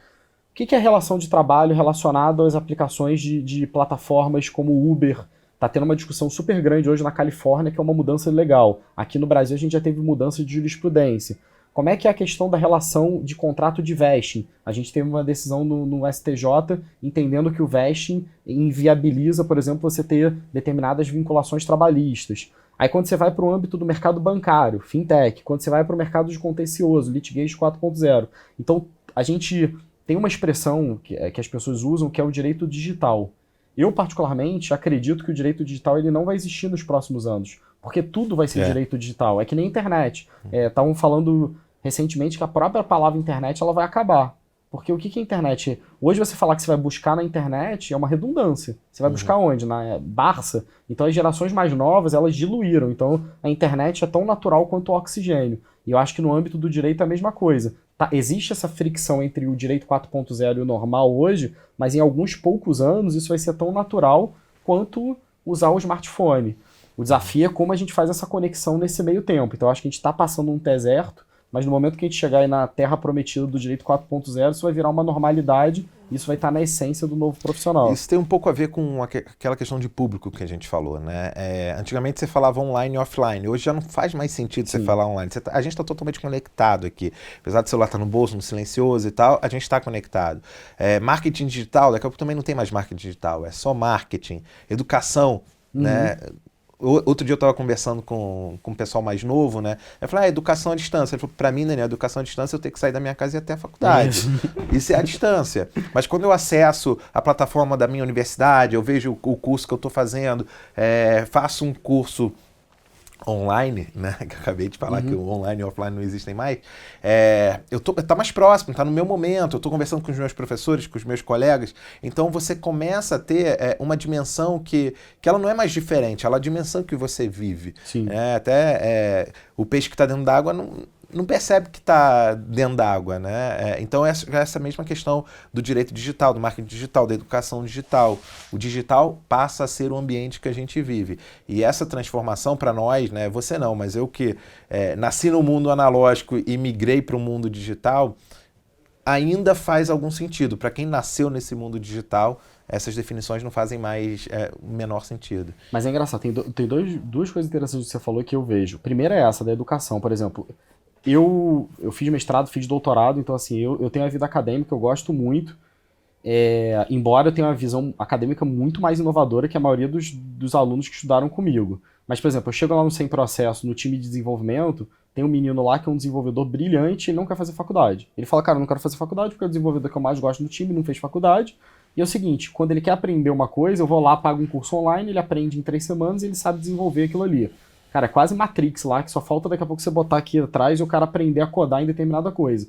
O que é a relação de trabalho relacionada às aplicações de plataformas como Uber? Está tendo uma discussão super grande hoje na Califórnia, que é uma mudança legal. Aqui no Brasil a gente já teve mudança de jurisprudência. Como é que é a questão da relação de contrato de vesting? A gente teve uma decisão no STJ entendendo que o vesting inviabiliza, por exemplo, você ter determinadas vinculações trabalhistas. Aí quando você vai para o âmbito do mercado bancário, fintech, quando você vai para o mercado de contencioso, litigation 4.0. Então a gente tem uma expressão que as pessoas usam, que é o direito digital. Eu, particularmente, acredito que o direito digital ele não vai existir nos próximos anos, porque tudo vai ser direito digital. É que nem a internet. Estavam falando recentemente que a própria palavra internet ela vai acabar. Porque o que é internet? Hoje você falar que você vai buscar na internet é uma redundância. Você vai buscar onde? Na Barça? Então as gerações mais novas, elas diluíram. Então a internet é tão natural quanto o oxigênio. E eu acho que no âmbito do direito é a mesma coisa. Existe essa fricção entre o direito 4.0 e o normal hoje, mas em alguns poucos anos isso vai ser tão natural quanto usar o smartphone. O desafio é como a gente faz essa conexão nesse meio tempo. Então eu acho que a gente está passando um deserto, mas no momento que a gente chegar aí na terra prometida do direito 4.0, isso vai virar uma normalidade, e isso vai estar na essência do novo profissional. Isso tem um pouco a ver com aquela questão de público que a gente falou, né? Antigamente você falava online e offline, hoje já não faz mais sentido você falar online. A gente está totalmente conectado aqui. Apesar do celular estar no bolso, no silencioso e tal, a gente está conectado. Marketing digital, daqui a pouco também não tem mais marketing digital, é só marketing. Educação, né? Outro dia eu estava conversando com um pessoal mais novo, né? Eu falei, educação à distância. Ele falou, para mim, Daniel, educação à distância eu tenho que sair da minha casa e ir até a faculdade. Isso é à distância. Mas quando eu acesso a plataforma da minha universidade, eu vejo o curso que eu estou fazendo, faço um curso online, né? Que eu acabei de falar que o online e o offline não existem mais. Tá mais próximo, tá no meu momento. Eu tô conversando com os meus professores, com os meus colegas. Então você começa a ter uma dimensão que ela não é mais diferente, ela é a dimensão que você vive. Sim. Até o peixe que está dentro d'água não percebe que está dentro d'água, né? Então essa mesma questão do direito digital, do marketing digital, da educação digital. O digital passa a ser o ambiente que a gente vive. E essa transformação para nós, né? Você não, mas eu que nasci no mundo analógico e migrei para o mundo digital, ainda faz algum sentido. Para quem nasceu nesse mundo digital, essas definições não fazem mais o menor sentido. Mas é engraçado, tem duas coisas interessantes que você falou que eu vejo. Primeira é essa, da educação, por exemplo. Eu fiz mestrado, fiz doutorado, então assim, eu tenho a vida acadêmica, eu gosto muito, embora eu tenha uma visão acadêmica muito mais inovadora que a maioria dos alunos que estudaram comigo. Mas, por exemplo, eu chego lá no Sem Processo, no time de desenvolvimento, tem um menino lá que é um desenvolvedor brilhante e ele não quer fazer faculdade. Ele fala, cara, eu não quero fazer faculdade porque é o desenvolvedor que eu mais gosto do time, não fez faculdade. E é o seguinte, quando ele quer aprender uma coisa, eu vou lá, pago um curso online, ele aprende em 3 semanas e ele sabe desenvolver aquilo ali. Cara, é quase Matrix lá, que só falta daqui a pouco você botar aqui atrás e o cara aprender a codar em determinada coisa.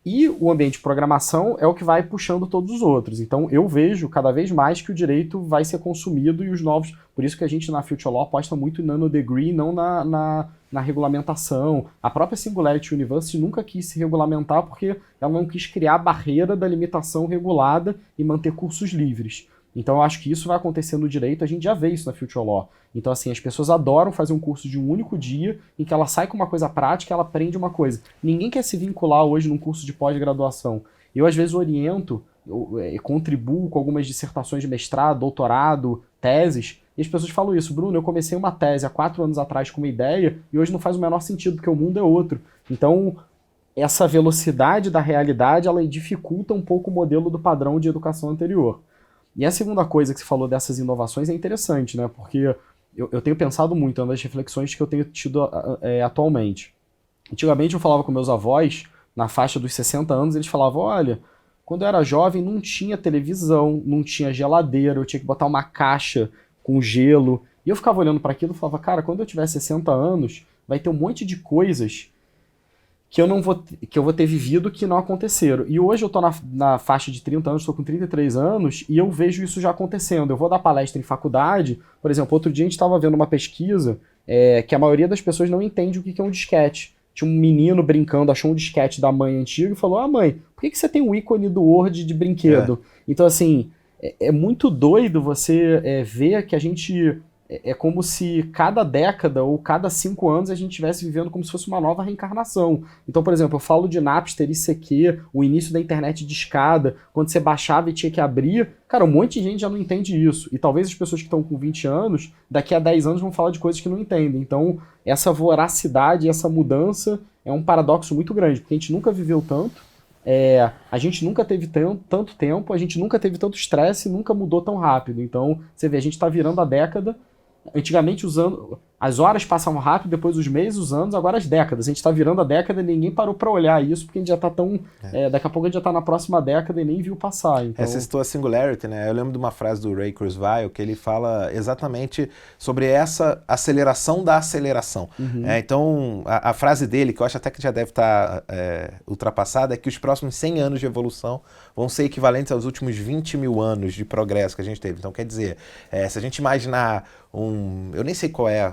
E o ambiente de programação é o que vai puxando todos os outros. Então eu vejo cada vez mais que o direito vai ser consumido e os novos... Por isso que a gente na Future Law aposta muito em nanodegree, não na regulamentação. A própria Singularity University nunca quis se regulamentar porque ela não quis criar a barreira da limitação regulada e manter cursos livres. Então eu acho que isso vai acontecer no direito, a gente já vê isso na Future Law. Então assim, as pessoas adoram fazer um curso de um único dia, em que ela sai com uma coisa prática, ela aprende uma coisa. Ninguém quer se vincular hoje num curso de pós-graduação. Eu às vezes oriento, contribuo com algumas dissertações de mestrado, doutorado, teses, e as pessoas falam isso, Bruno, eu comecei uma tese há 4 anos atrás com uma ideia, e hoje não faz o menor sentido, porque o mundo é outro. Então, essa velocidade da realidade, ela dificulta um pouco o modelo do padrão de educação anterior. E a segunda coisa que você falou dessas inovações é interessante, né? Porque eu tenho pensado muito, é uma das reflexões que eu tenho tido atualmente. Antigamente eu falava com meus avós, na faixa dos 60 anos, eles falavam, olha, quando eu era jovem não tinha televisão, não tinha geladeira, eu tinha que botar uma caixa com gelo. E eu ficava olhando para aquilo e falava, cara, quando eu tiver 60 anos, vai ter um monte de coisas que eu vou ter vivido que não aconteceram. E hoje eu tô na faixa de 30 anos, estou com 33 anos, e eu vejo isso já acontecendo. Eu vou dar palestra em faculdade, por exemplo, outro dia a gente estava vendo uma pesquisa que a maioria das pessoas não entende o que é um disquete. Tinha um menino brincando, achou um disquete da mãe antiga e falou, mãe, por que você tem um ícone do Word de brinquedo? Então assim, é muito doido você ver que a gente... É como se cada década ou cada 5 anos a gente estivesse vivendo como se fosse uma nova reencarnação. Então, por exemplo, eu falo de Napster, ICQ, o início da internet de escada, quando você baixava e tinha que abrir. Cara, um monte de gente já não entende isso. E talvez as pessoas que estão com 20 anos, daqui a 10 anos vão falar de coisas que não entendem. Então, essa voracidade, essa mudança é um paradoxo muito grande, porque a gente nunca viveu tanto, a gente nunca teve tanto tempo, a gente nunca teve tanto estresse, nunca mudou tão rápido. Então, você vê, a gente está virando a década. Antigamente as horas passavam rápido, depois os meses, os anos, agora as décadas. A gente está virando a década e ninguém parou para olhar isso, porque a gente já está tão... daqui a pouco a gente já está na próxima década e nem viu passar. Então... Você citou a Singularity, né? Eu lembro de uma frase do Ray Kurzweil que ele fala exatamente sobre essa aceleração da aceleração. Então, a frase dele, que eu acho até que já deve estar ultrapassada, é que os próximos 100 anos de evolução vão ser equivalentes aos últimos 20 mil anos de progresso que a gente teve. Então, quer dizer, se a gente imaginar eu nem sei qual é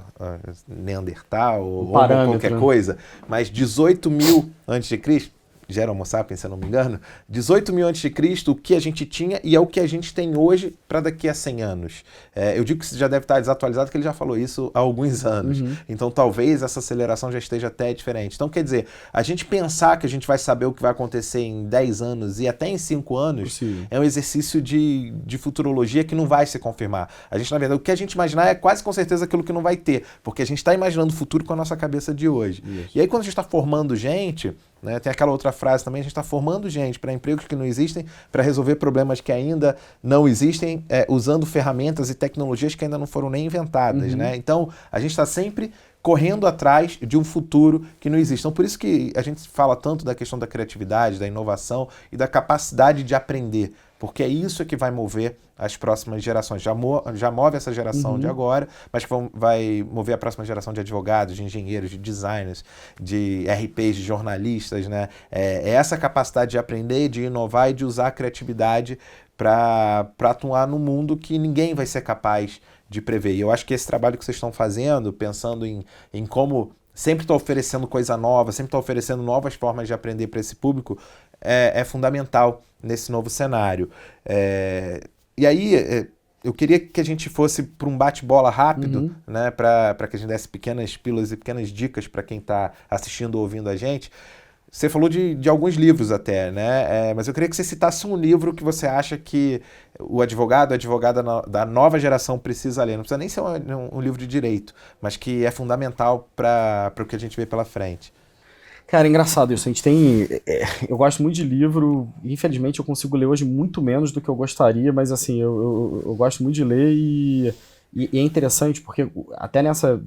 Neandertal ou qualquer coisa, mas 18 mil antes de Cristo, já era Homo sapiens, se eu não me engano, 18 mil antes de Cristo, o que a gente tinha e é o que a gente tem hoje para daqui a 100 anos. Eu digo que isso já deve estar desatualizado, porque ele já falou isso há alguns anos. Então talvez essa aceleração já esteja até diferente. Então quer dizer, a gente pensar que a gente vai saber o que vai acontecer em 10 anos e até em 5 anos é um exercício de futurologia que não vai se confirmar. A gente, na verdade, o que a gente imaginar é quase com certeza aquilo que não vai ter, porque a gente está imaginando o futuro com a nossa cabeça de hoje. E aí quando a gente está formando gente, né, tem aquela outra frase também, a gente está formando gente para empregos que não existem, para resolver problemas que ainda não existem, usando ferramentas e tecnologias que ainda não foram nem inventadas. Né? Então, a gente está sempre correndo atrás de um futuro que não existe. Então, por isso que a gente fala tanto da questão da criatividade, da inovação e da capacidade de aprender, porque é isso que vai mover as próximas gerações. Já move essa geração de agora, mas vai mover a próxima geração de advogados, de engenheiros, de designers, de RPs, de jornalistas. Né? É essa capacidade de aprender, de inovar e de usar a criatividade para atuar no mundo que ninguém vai ser capaz de prever. E eu acho que esse trabalho que vocês estão fazendo, pensando em como sempre está oferecendo coisa nova, sempre está oferecendo novas formas de aprender para esse público, é fundamental nesse novo cenário. E aí, eu queria que a gente fosse para um bate-bola rápido, né, para que a gente desse pequenas pílulas e pequenas dicas para quem está assistindo ou ouvindo a gente. Você falou de alguns livros até, né? Mas eu queria que você citasse um livro que você acha que o advogado, a advogada da nova geração precisa ler. Não precisa nem ser um livro de direito, mas que é fundamental para o que a gente vê pela frente. Cara, é engraçado isso. A gente tem. Eu gosto muito de livro. Infelizmente, eu consigo ler hoje muito menos do que eu gostaria, mas assim, eu gosto muito de ler e é interessante porque até nessa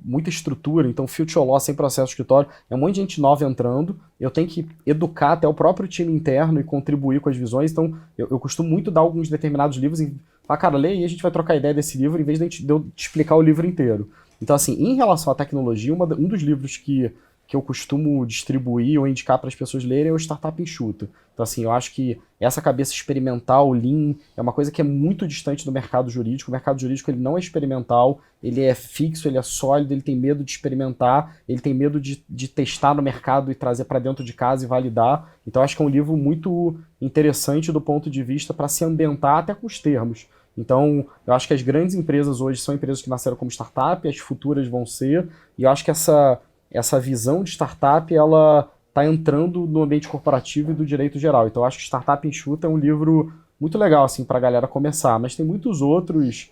muita estrutura, então Future Law sem processo de escritório, é um monte de gente nova entrando, eu tenho que educar até o próprio time interno e contribuir com as visões, então eu costumo muito dar alguns determinados livros e falar, cara, lê e a gente vai trocar ideia desse livro em vez de eu te explicar o livro inteiro. Então assim, em relação à tecnologia, um dos livros que eu costumo distribuir ou indicar para as pessoas lerem é o Startup Enxuta. Então, assim, eu acho que essa cabeça experimental, Lean, é uma coisa que é muito distante do mercado jurídico. O mercado jurídico ele não é experimental, ele é fixo, ele é sólido, ele tem medo de experimentar, ele tem medo de testar no mercado e trazer para dentro de casa e validar. Então, eu acho que é um livro muito interessante do ponto de vista para se ambientar até com os termos. Então, eu acho que as grandes empresas hoje são empresas que nasceram como startup, as futuras vão ser, e eu acho que essa visão de startup, ela está entrando no ambiente corporativo e do direito geral. Então, eu acho que Startup Enxuta é um livro muito legal assim, para a galera começar. Mas tem muitos outros.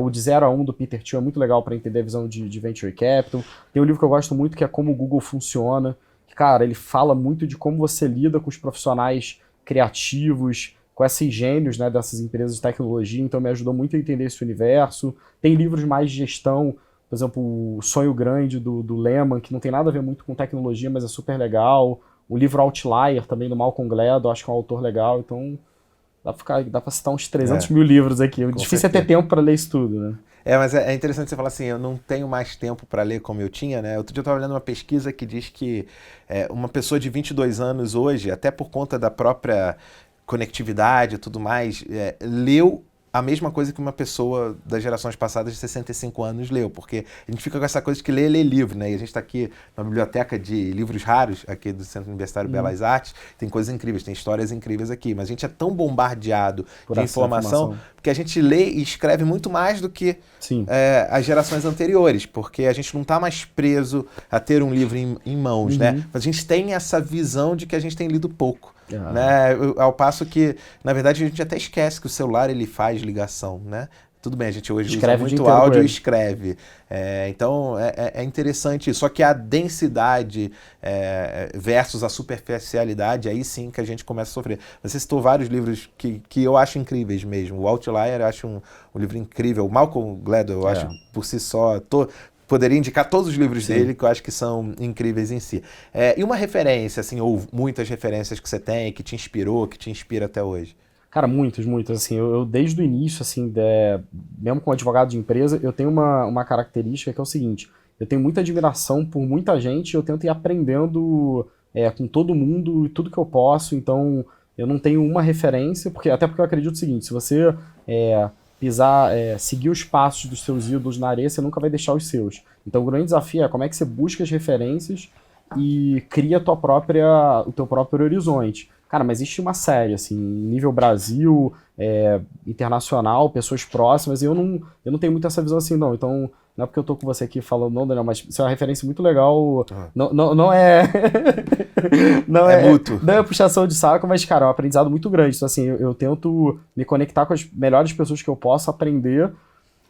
O de 0 a 1 do Peter Thiel é muito legal para entender a visão de Venture Capital. Tem um livro que eu gosto muito que é Como o Google Funciona. Cara, ele fala muito de como você lida com os profissionais criativos, com esses gênios, né, dessas empresas de tecnologia. Então, me ajudou muito a entender esse universo. Tem livros mais de gestão. Por exemplo, O Sonho Grande, do Lehman, que não tem nada a ver muito com tecnologia, mas é super legal. O livro Outlier, também, do Malcolm Gladwell, acho que é um autor legal. Então, dá pra citar uns 300 mil livros aqui. O difícil é ter tempo para ler isso tudo, né? Mas é interessante você falar assim, eu não tenho mais tempo para ler como eu tinha, né? Outro dia eu estava olhando uma pesquisa que diz que uma pessoa de 22 anos hoje, até por conta da própria conectividade e tudo mais, leu a mesma coisa que uma pessoa das gerações passadas de 65 anos leu, porque a gente fica com essa coisa de que lê livro, né? E a gente está aqui na biblioteca de livros raros, aqui do Centro Universitário Belas Artes, tem coisas incríveis, tem histórias incríveis aqui, mas a gente é tão bombardeado de informação que a gente lê e escreve muito mais do que as gerações anteriores, porque a gente não está mais preso a ter um livro em mãos, né? Mas a gente tem essa visão de que a gente tem lido pouco. Né? Ao passo que, na verdade, a gente até esquece que o celular ele faz ligação, né? Tudo bem, a gente hoje usa muito áudio e escreve. Então, é interessante isso. Só que a densidade versus a superficialidade, aí sim que a gente começa a sofrer. Você citou vários livros que eu acho incríveis mesmo. O Outlier eu acho um livro incrível. O Malcolm Gladwell eu acho por si só... Poderia indicar todos os livros dele, que eu acho que são incríveis em si. E uma referência, assim, ou muitas referências que você tem, que te inspirou, que te inspira até hoje? Cara, muitas. Assim, eu desde o início, assim, mesmo como advogado de empresa, eu tenho uma característica que é o seguinte, eu tenho muita admiração por muita gente, eu tento ir aprendendo com todo mundo e tudo que eu posso, então eu não tenho uma referência, até porque eu acredito o seguinte, se você seguir os passos dos seus ídolos na areia, você nunca vai deixar os seus. Então o grande desafio é como é que você busca as referências e cria o teu próprio horizonte. Cara, mas existe uma série, assim, nível Brasil, internacional, pessoas próximas, e eu não tenho muito essa visão assim, não. Então, não é porque eu tô com você aqui falando, não, Daniel, mas isso é uma referência muito legal. Não é... não é mútuo. Não é puxação de saco, mas, cara, é um aprendizado muito grande. Então, assim, eu tento me conectar com as melhores pessoas que eu posso aprender.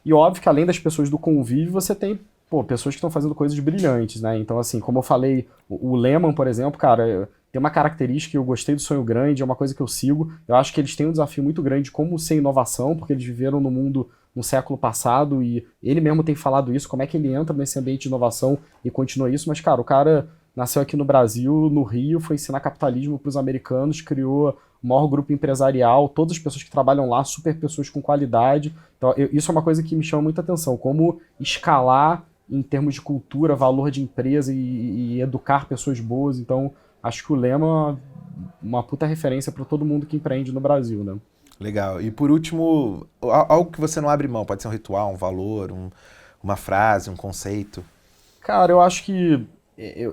E óbvio que além das pessoas do convívio, você tem, pessoas que estão fazendo coisas brilhantes, né? Então, assim, como eu falei, o Lehman, por exemplo, cara, tem uma característica, eu gostei do Sonho Grande, é uma coisa que eu sigo. Eu acho que eles têm um desafio muito grande de como ser inovação, porque eles viveram no mundo no século passado e ele mesmo tem falado isso, como é que ele entra nesse ambiente de inovação e continua isso. Mas, cara, o cara nasceu aqui no Brasil, no Rio, foi ensinar capitalismo para os americanos, criou o maior grupo empresarial, todas as pessoas que trabalham lá, super pessoas com qualidade. Então, isso é uma coisa que me chama muita atenção, como escalar em termos de cultura, valor de empresa e educar pessoas boas. Então, acho que o Lehman é uma puta referência para todo mundo que empreende no Brasil, né? Legal. E por último, algo que você não abre mão, pode ser um ritual, um valor, uma frase, um conceito. Cara, eu acho que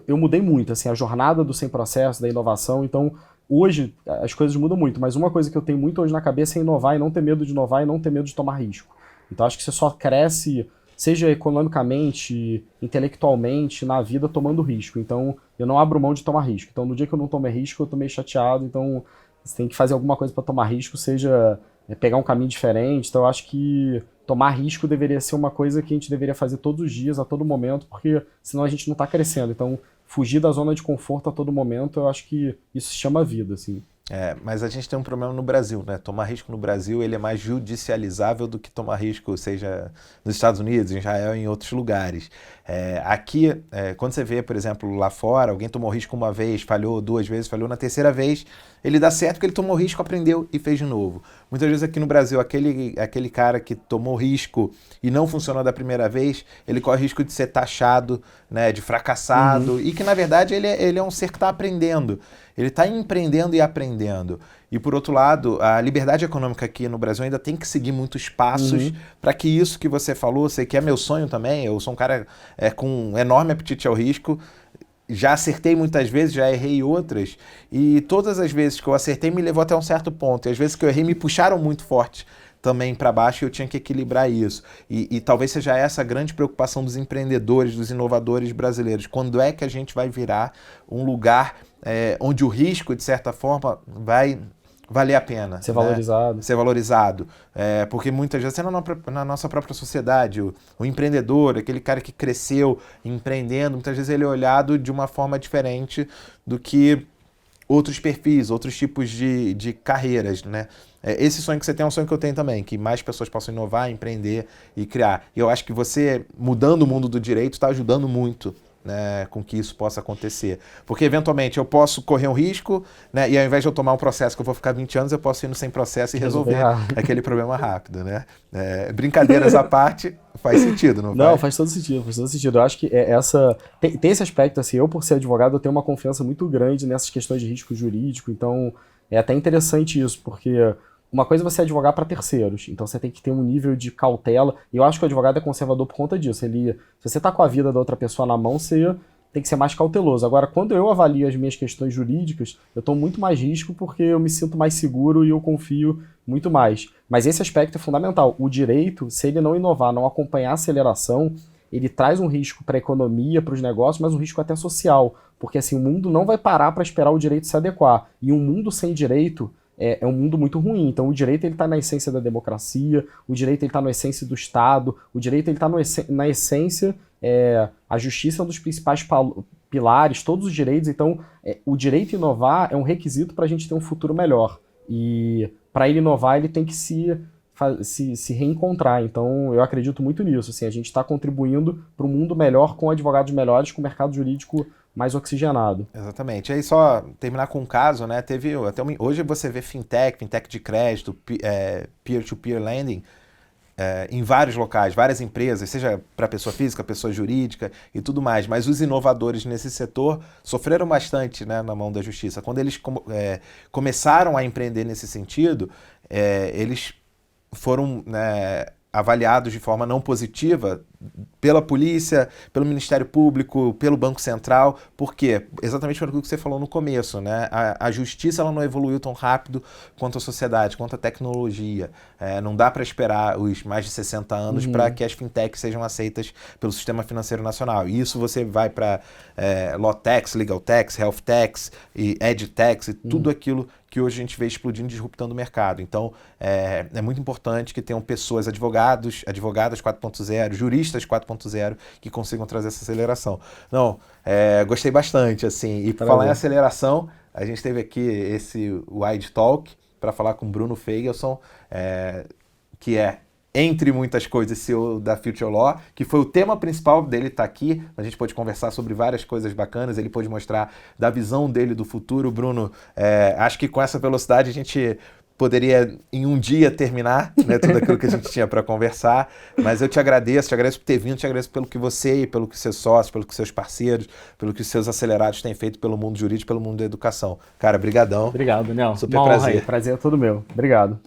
eu mudei muito, assim, a jornada do sem processo, da inovação, então hoje as coisas mudam muito, mas uma coisa que eu tenho muito hoje na cabeça é inovar e não ter medo de inovar e não ter medo de tomar risco. Então acho que você só cresce, seja economicamente, intelectualmente, na vida, tomando risco. Então eu não abro mão de tomar risco. Então no dia que eu não tomei risco, eu tô meio chateado, então você tem que fazer alguma coisa para tomar risco, seja pegar um caminho diferente. Então eu acho que tomar risco deveria ser uma coisa que a gente deveria fazer todos os dias, a todo momento, porque senão a gente não está crescendo. Então, fugir da zona de conforto a todo momento, eu acho que isso se chama vida, assim. Mas a gente tem um problema no Brasil, né? Tomar risco no Brasil ele é mais judicializável do que tomar risco, seja nos Estados Unidos, em Israel e em outros lugares. Aqui, quando você vê, por exemplo, lá fora, alguém tomou risco uma vez, falhou duas vezes, falhou na terceira vez, ele dá certo porque ele tomou risco, aprendeu e fez de novo. Muitas vezes aqui no Brasil, aquele cara que tomou risco e não funcionou da primeira vez, ele corre o risco de ser taxado, né, de fracassado, e que na verdade ele é um ser que está aprendendo. Ele está empreendendo e aprendendo. E, por outro lado, a liberdade econômica aqui no Brasil ainda tem que seguir muitos passos para que isso que você falou, sei que é meu sonho também, eu sou um cara com um enorme apetite ao risco, já acertei muitas vezes, já errei outras, e todas as vezes que eu acertei me levou até um certo ponto, e às vezes que eu errei me puxaram muito forte também para baixo e eu tinha que equilibrar isso. E talvez seja essa a grande preocupação dos empreendedores, dos inovadores brasileiros. Quando é que a gente vai virar um lugar onde o risco, de certa forma, vai valer a pena. Ser valorizado. Ser valorizado. Porque muitas vezes, na nossa própria sociedade, o empreendedor, aquele cara que cresceu empreendendo, muitas vezes ele é olhado de uma forma diferente do que outros perfis, outros tipos de carreiras, né? Esse sonho que você tem é um sonho que eu tenho também, que mais pessoas possam inovar, empreender e criar. E eu acho que você, mudando o mundo do direito, está ajudando muito, né, com que isso possa acontecer. Porque, eventualmente, eu posso correr um risco, né, e ao invés de eu tomar um processo que eu vou ficar 20 anos, eu posso ir no sem processo e resolver aquele problema rápido, né? Brincadeiras à parte, faz sentido, não Não, faz todo sentido, faz todo sentido. Eu acho que tem esse aspecto, assim, eu por ser advogado, eu tenho uma confiança muito grande nessas questões de risco jurídico, então é até interessante isso, porque uma coisa é você advogar para terceiros, então você tem que ter um nível de cautela, e eu acho que o advogado é conservador por conta disso. Se você está com a vida da outra pessoa na mão, você tem que ser mais cauteloso. Agora, quando eu avalio as minhas questões jurídicas, eu tomo muito mais risco porque eu me sinto mais seguro e eu confio muito mais. Mas esse aspecto é fundamental. O direito, se ele não inovar, não acompanhar a aceleração, ele traz um risco para a economia, para os negócios, mas um risco até social, porque assim, o mundo não vai parar para esperar o direito se adequar. E um mundo sem direito é um mundo muito ruim. Então o direito está na essência da democracia, o direito está na essência do Estado, o direito está na essência, a justiça é um dos principais pilares, todos os direitos. Então o direito inovar é um requisito para a gente ter um futuro melhor. E para ele inovar, ele tem que se reencontrar. Então eu acredito muito nisso. Assim, a gente está contribuindo para um mundo melhor, com advogados melhores, com o mercado jurídico mais oxigenado. Exatamente. Aí só terminar com um caso, né? Hoje você vê fintech de crédito, peer-to-peer lending, em vários locais, várias empresas, seja para pessoa física, pessoa jurídica e tudo mais. Mas os inovadores nesse setor sofreram bastante, né, na mão da justiça. Quando eles começaram a empreender nesse sentido, eles foram, né, avaliados de forma não positiva pela polícia, pelo Ministério Público, pelo Banco Central. Por quê? Exatamente por aquilo que você falou no começo, né? A justiça ela não evoluiu tão rápido quanto a sociedade, quanto a tecnologia. Não dá para esperar os mais de 60 anos para que as fintechs sejam aceitas pelo sistema financeiro nacional. E isso você vai para law tax, legal tax, health tax, e ed tax, e tudo aquilo que hoje a gente vê explodindo, disruptando o mercado. Então, é muito importante que tenham pessoas, advogadas 4.0, juristas 4.0, que consigam trazer essa aceleração. Não, gostei bastante, assim. E por falar em aceleração, a gente teve aqui esse Wide Talk para falar com Bruno Feigelson, que é, entre muitas coisas, CEO da Future Law, que foi o tema principal dele estar aqui. A gente pôde conversar sobre várias coisas bacanas, ele pôde mostrar da visão dele do futuro. Bruno, acho que com essa velocidade a gente poderia em um dia terminar, né, tudo aquilo que a gente tinha para conversar, mas eu te agradeço por ter vindo, te agradeço pelo que você e pelo que seus sócios, pelo que seus parceiros, pelo que seus acelerados têm feito pelo mundo jurídico, pelo mundo da educação. Cara, brigadão. Obrigado, Daniel. Super prazer. Prazer é todo meu. Obrigado.